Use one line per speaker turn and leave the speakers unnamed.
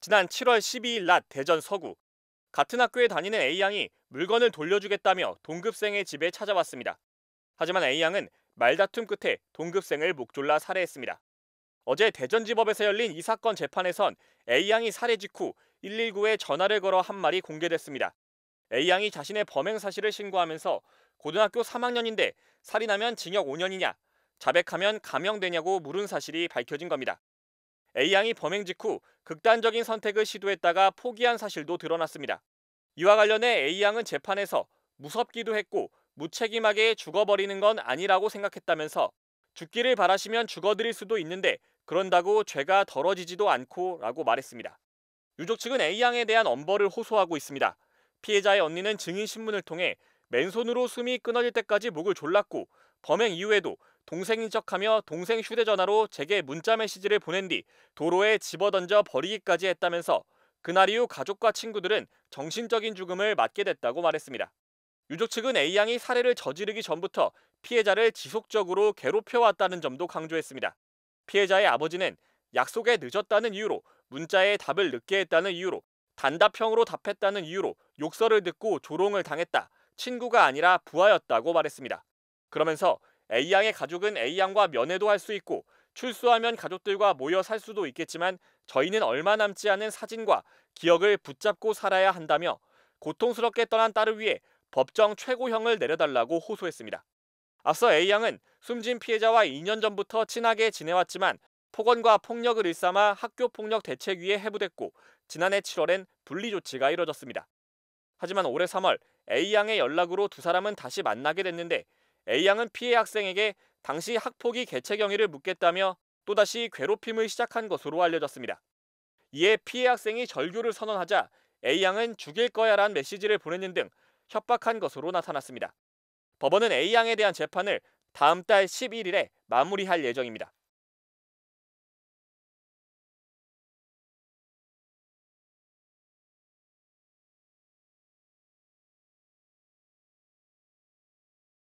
지난 7월 12일 낮 대전 서구, 같은 학교에 다니는 A양이 물건을 돌려주겠다며 동급생의 집에 찾아왔습니다. 하지만 A양은 말다툼 끝에 동급생을 목졸라 살해했습니다. 어제 대전지법에서 열린 이 사건 재판에선 A양이 살해 직후 119에 전화를 걸어 한 말이 공개됐습니다. A양이 자신의 범행 사실을 신고하면서 고등학교 3학년인데 살인하면 징역 5년이냐, 자백하면 감형되냐고 물은 사실이 밝혀진 겁니다. A양이 범행 직후 극단적인 선택을 시도했다가 포기한 사실도 드러났습니다. 이와 관련해 A양은 재판에서 무섭기도 했고 무책임하게 죽어버리는 건 아니라고 생각했다면서 죽기를 바라시면 죽어드릴 수도 있는데 그런다고 죄가 덜어지지도 않고 라고 말했습니다. 유족 측은 A양에 대한 엄벌을 호소하고 있습니다. 피해자의 언니는 증인신문을 통해 맨손으로 숨이 끊어질 때까지 목을 졸랐고 범행 이후에도 동생인 척하며 동생 휴대전화로 제게 문자 메시지를 보낸 뒤 도로에 집어던져 버리기까지 했다면서 그날 이후 가족과 친구들은 정신적인 죽음을 맞게 됐다고 말했습니다. 유족 측은 A양이 살해를 저지르기 전부터 피해자를 지속적으로 괴롭혀왔다는 점도 강조했습니다. 피해자의 아버지는 약속에 늦었다는 이유로, 문자에 답을 늦게 했다는 이유로, 단답형으로 답했다는 이유로 욕설을 듣고 조롱을 당했다. 친구가 아니라 부하였다고 말했습니다. 그러면서 A양의 가족은 A양과 면회도 할 수 있고 출소하면 가족들과 모여 살 수도 있겠지만 저희는 얼마 남지 않은 사진과 기억을 붙잡고 살아야 한다며 고통스럽게 떠난 딸을 위해 법정 최고형을 내려달라고 호소했습니다. 앞서 A양은 숨진 피해자와 2년 전부터 친하게 지내왔지만 폭언과 폭력을 일삼아 학교폭력 대책위에 해부됐고 지난해 7월엔 분리 조치가 이뤄졌습니다. 하지만 올해 3월 A양의 연락으로 두 사람은 다시 만나게 됐는데 A양은 피해 학생에게 당시 학폭위 개최 경위를 묻겠다며 또다시 괴롭힘을 시작한 것으로 알려졌습니다. 이에 피해 학생이 절교를 선언하자 A양은 죽일 거야란 메시지를 보내는 등 협박한 것으로 나타났습니다. 법원은 A양에 대한 재판을 다음 달 11일에 마무리할 예정입니다.